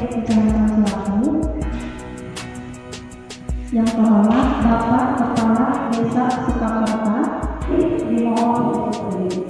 Kecamatan Selaku. Yang terhormat Bapak Kepala Desa Sukakerta, dimohon untuk berdiri.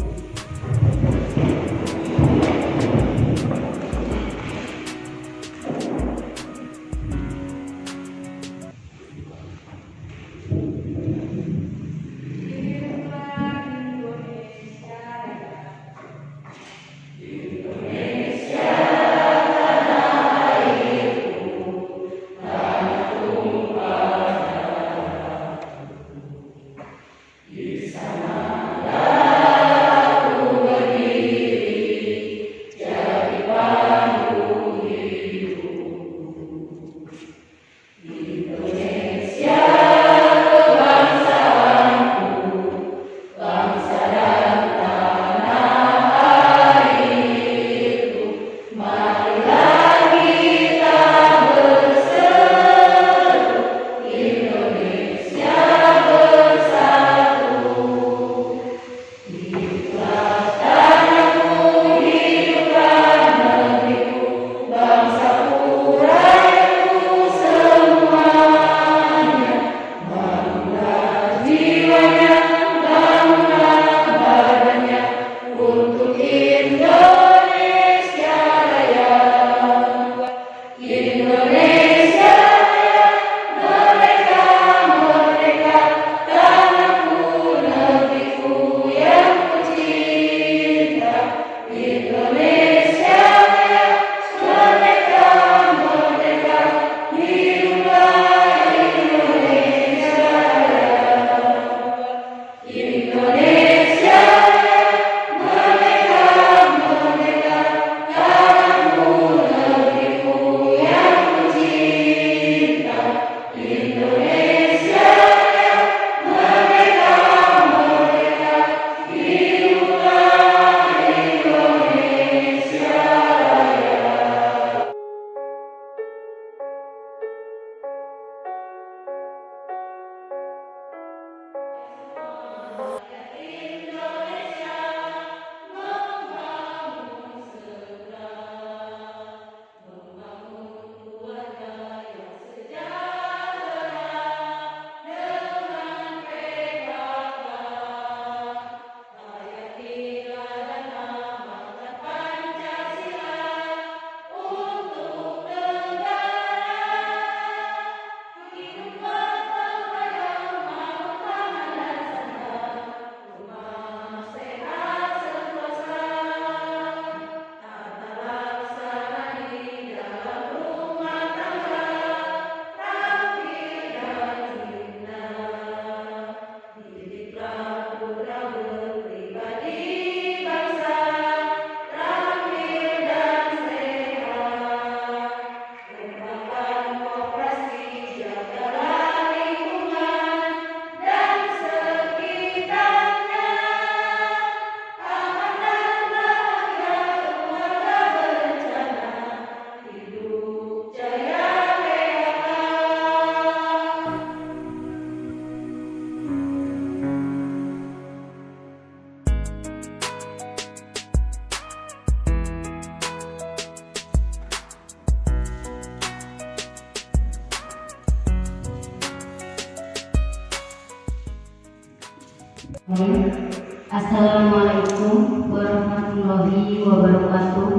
Assalamualaikum warahmatullahi wabarakatuh.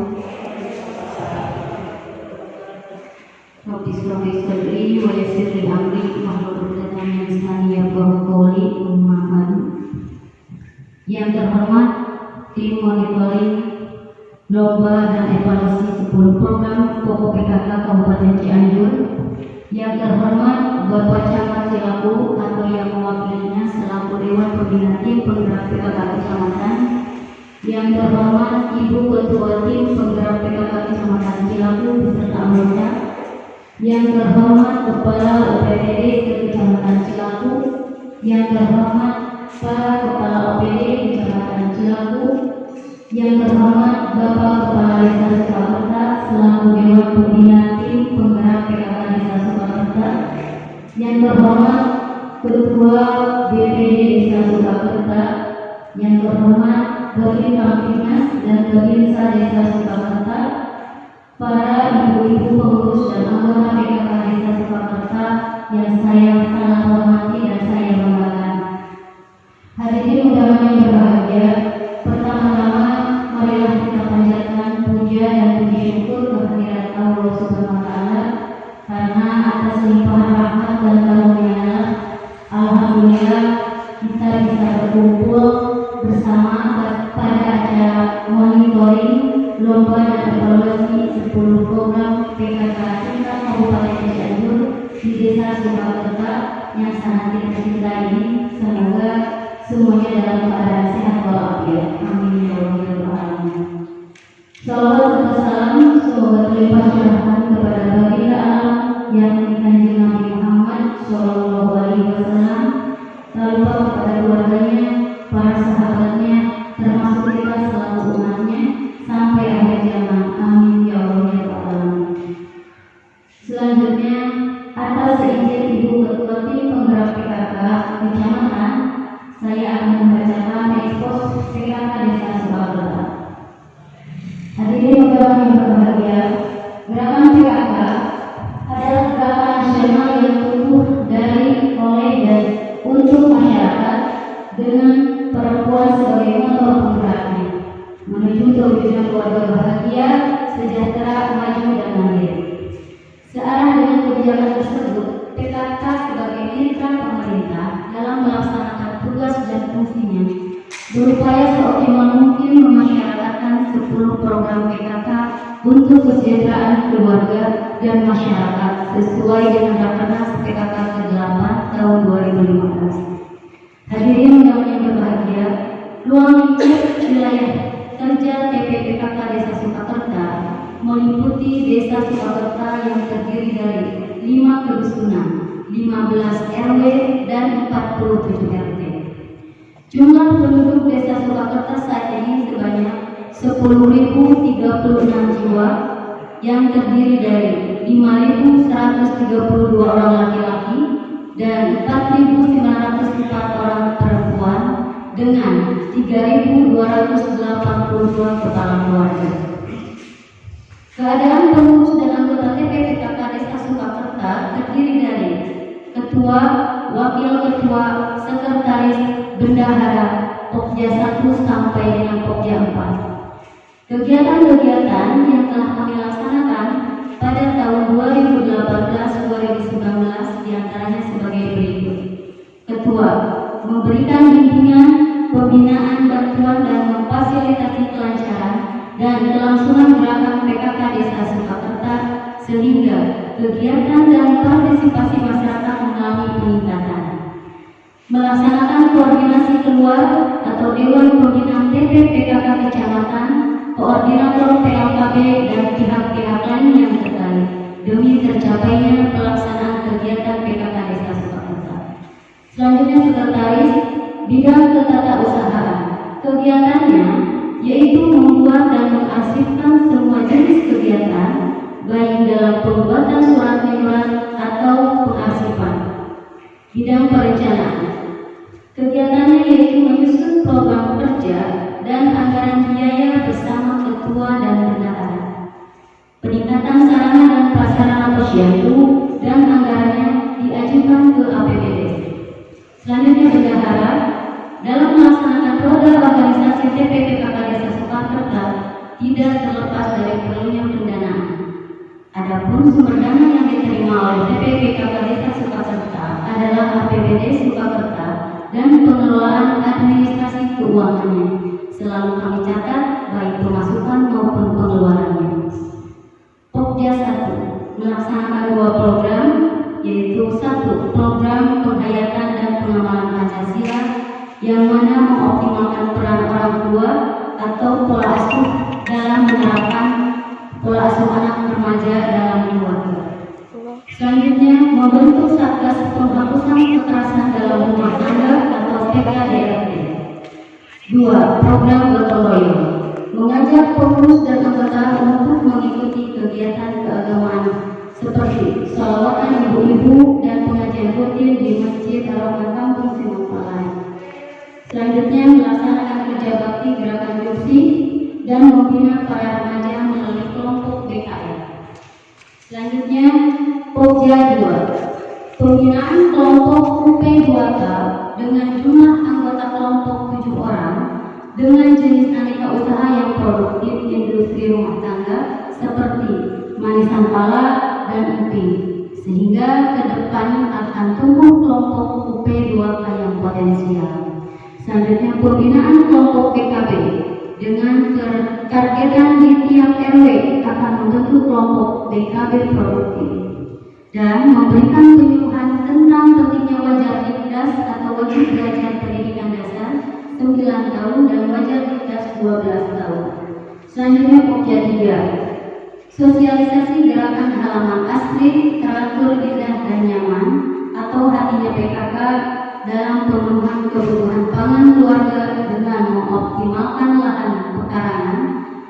Rabbi shrah li sadri wa yassir li amri wahlul 'uqdatam min lisani yafqahu qawli. Amma ba'du. Yang terhormat tim monitoring lomba dan evaluasi 10 program pokok PKK Kabupaten Cianjur. Yang terhormat Bapak Camat Cilaku atau yang mewakilinya selaku Dewan Pembina Tim Penggerak PKK Kecamatan. Yang terhormat Ibu Ketua Tim Penggerak PKK Kecamatan Cilaku beserta anggota. Yang terhormat Kepala UPTD Kecamatan Cilaku. Yang terhormat para Kepala OPD Kecamatan Cilaku. Yang terhormat Bapak Kepala Desa Sukakerta selaku Dewan Pembina Tim Penggerak PKK Desa Sukakerta. Yang terhormat Ketua BPD Desa Sukakerta. Yang terhormat Babin Kamtibnas dan Babinsa Desa Sukakerta, para ibu-ibu di Desa Sukakerta yang sangat kita cintai ini. Semoga semuanya dalam keadaan sehat walafiat. Amin ya rabbal alamin. Salawat serta salam semoga terlimpah curahkan kepada baginda alam yang Kanjeng Nabi Muhammad Shallallahu Alaihi Wasallam, lalu kepada keluarganya, para sahabatnya, termasuk kita selaku umatnya sampai akhir zaman. Amin ya rabbal alamin. Selanjutnya, atas izin Ibu Ketua Tim Penggerak PKK Kecamatan, saya akan membacakan ekspos PKK Desa Sukakerta. Hadirin undangan yang berbahagia, gerakan PKK adalah gerakan nasional yang tumbuh dari, oleh, dan untuk masyarakat dengan perempuan sebagai motor penggeraknya menuju terwujudnya keluarga bahagia, sejahtera, maju, dan mandiri. Searah dengan kebijakan tersebut, PKK sebagai mitra pemerintah dalam melaksanakan tugas dan fungsinya berupaya seoptimal mungkin memasyarakatkan 10 program PKK untuk kesejahteraan keluarga dan masyarakat sesuai dengan Rakernas PKK ke-8 tahun 2015. Hadirin undangan yang berbahagia, ruang lingkup wilayah kerja TPPKK Desa Sukakerta meliputi Desa Sukakerta yang terdiri dari 5 kedusunan, 15 RW, dan 47 RT. Jumlah penduduk Desa Sukakerta saat ini sebanyak 10.036 jiwa yang terdiri dari 5.132 orang laki-laki dan 4.904 orang perempuan dengan 3.282 kepala keluarga. Keadaan pengurus dan anggota TPPKK Desa Sukakerta terdiri dari ketua, wakil ketua, sekretaris, bendahara, Pokja 1 sampai dengan Pokja 4. Kegiatan-kegiatan yang telah kami laksanakan pada tahun 2018-2019 diantaranya sebagai berikut. Ketua, memberikan bimbingan, pembinaan, bantuan, dan memfasilitasi kelancaran dan kelangsungan gerakan PKK Desa Sukakerta sehingga kegiatan dan partisipasi masyarakat mengalami peningkatan. Melaksanakan koordinasi keluar atau Dewan Pembinaan TPPKK Kecamatan, koordinator PLKB, dan pihak-pihak lain yang terkait demi tercapainya pelaksanaan kegiatan PKK Desa Sukakerta. Selanjutnya sekretaris bidang ketatausahaan. Kegiatannya yaitu membuat dan mengarsipkan semua jenis kegiatan baik dalam pembuatan surat menyurat atau pengarsipan. Bidang perencanaan. Kegiatannya yaitu menyusun program kerja dan anggaran biaya bersama ketua dan bendahara. Peningkatan sarana dan prasarana posyandu dan anggarannya diajukan ke APBD. Selanjutnya bendahara dalam melaksanakan roda organisasi TPPKK Desa Sukakerta tidak terlepas dari perlunya pendanaan. Adapun sumber dana yang diterima oleh TPPKK Desa Sukakerta adalah APBD Sukakerta dan pengelolaan administrasi keuangannya. Selalu kami catat baik pemasukan maupun pengeluarannya. Pokja 1 melaksanakan 2 program, yaitu 1 program penghayatan dan pengamalan Pancasila yang mana mengoptimalkan peran orang tua atau pola asuh dalam menerapkan pola asuh anak remaja dalam keluarga. Selanjutnya, membentuk Satgas Penghapusan Kekerasan dalam Rumah Tangga atau PKDRT. 2. Program gotong royong, mengajak pengurus dan anggota untuk mengikuti kegiatan keagamaan seperti sholawatan ibu-ibu dan pengajian rutin di Masjid Al-Rahman Kampung Simopalai. Selanjutnya, melaksanakan kerja bakti gerakan Jursi dan membina para remaja melalui kelompok BKR. Selanjutnya, Pokja 2, pembinaan kelompok UP2K dengan jumlah anggota kelompok 7 orang dengan jenis aneka usaha yang produktif industri rumah tangga seperti manisan pala dan emping, sehingga ke depan akan tumbuh kelompok UP2K yang potensial. Selanjutnya, pembinaan kelompok PKB dengan targetan di tiap RW akan membentuk kelompok BKB produktif. dan memberikan penyuluhan tentang pentingnya wajar ikdas atau wajib belajar pendidikan dasar 9 tahun dan wajar ikdas 12 tahun. Selanjutnya pokja 3, sosialisasi gerakan halaman asri teratur indah dan nyaman atau hatinya PKK dalam pemenuhan kebutuhan pangan keluarga dengan mengoptimalkan lahan pekarangan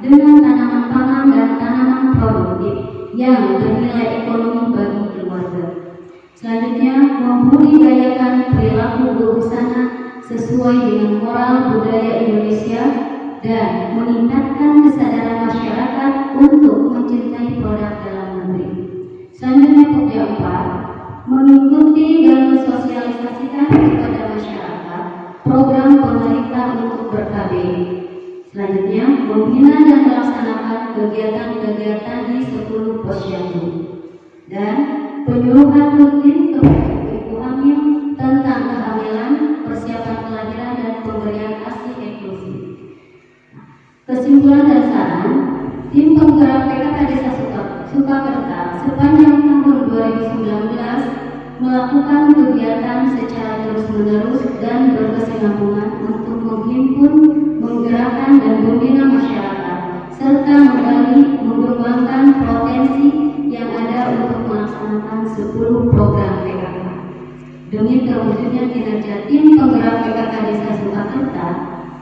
dengan tanaman pangan dan tanaman produktif yang bernilai ekonomi bagi keluarga. Selanjutnya, membudidayakan perilaku berbusana sesuai dengan moral budaya Indonesia dan meningkatkan kesadaran masyarakat untuk mencintai produk dalam negeri. Selanjutnya, pokja 4, mengikuti dan mensosialisasikan kepada masyarakat program pemerintah untuk ber-KBM. Selanjutnya, membina dan melaksanakan kegiatan-kegiatan di 10 posyandu dan penyuluhan rutin kepada ibu hamil tentang kehamilan, persiapan kelahiran dan pemberian ASI inklusif. Kesimpulan dan saran, tim penggerak PKK Desa Sukakerta sepanjang tahun 2019 melakukan kegiatan secara terus-menerus dan berkesinambungan untuk menghimpun, menggerakkan dan membina masyarakat serta mengembangkan potensi yang ada untuk melaksanakan 10 program PKK. Demi terwujudnya kinerja tim penggerak PKK Desa Sukakerta,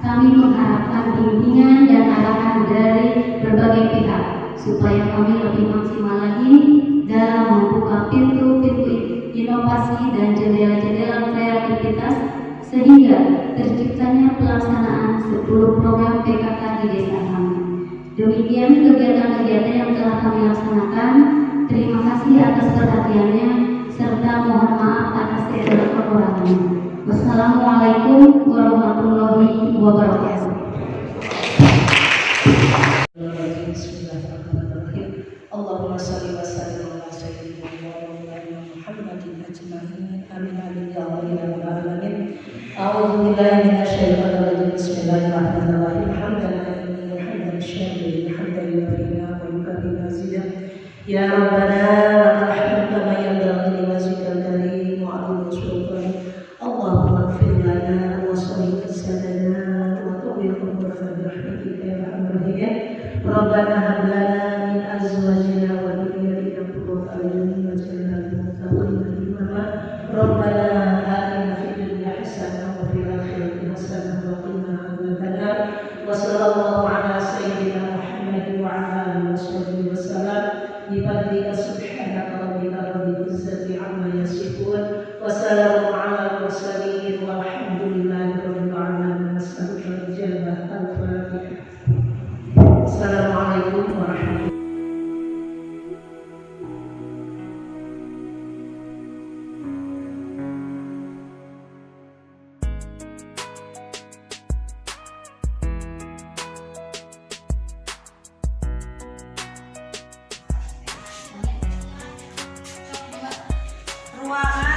kami mengharapkan bimbingan dan arahan dari berbagai pihak supaya kami lebih maksimal lagi dalam membuka pintu-pintu inovasi dan jendela-jendela kreativitas sehingga terciptanya pelaksanaan 10 program PKK di desa kami. Demikian kegiatan-kegiatan yang telah kami laksanakan. Terima kasih atas perhatiannya serta mohon maaf atas segala kekurangannya. Wassalamualaikum warahmatullahi wabarakatuh. Allahumma salli wa sallim ala sayyidina Muhammadin ajma'in. Amin amin ya rabbal alamin. A'udzu billahi minasyaitonir rajim. Bismillahirrahmanirrahim. Alhamdulillahi hamdan syakir, hamdan yuhibbu wa yuhibbu mazidah. Ya rabbana rahmat kama yanbaghi li wajhikal karim wa 'azimi sultanik. Allahumma ighfir lana wa salli sadana wa tawfiq qurrata bi rahmatika ya arhamar rahimin. Rabbana hab lana min azwajina wa dhurriyyatina qurrata a'yun waj'alna lil muttaqina imama. Rabbana atina fid dunya hasanah wa fil akhirati hasanah wa qina adzabannar. Wa sallallahu ala sayyidina Muhammad wa ala alihi washabbihi wasallam. Bi fadlika subhanaka rabbika rabbil izzati amma yasifun. Wa salamun ala mursalin walhamdulillahi rabbil alamin. Nas'aluka al-jannah al-fatihah. Assalamualaikum warahmatullahi wabarakatuh. Ruangan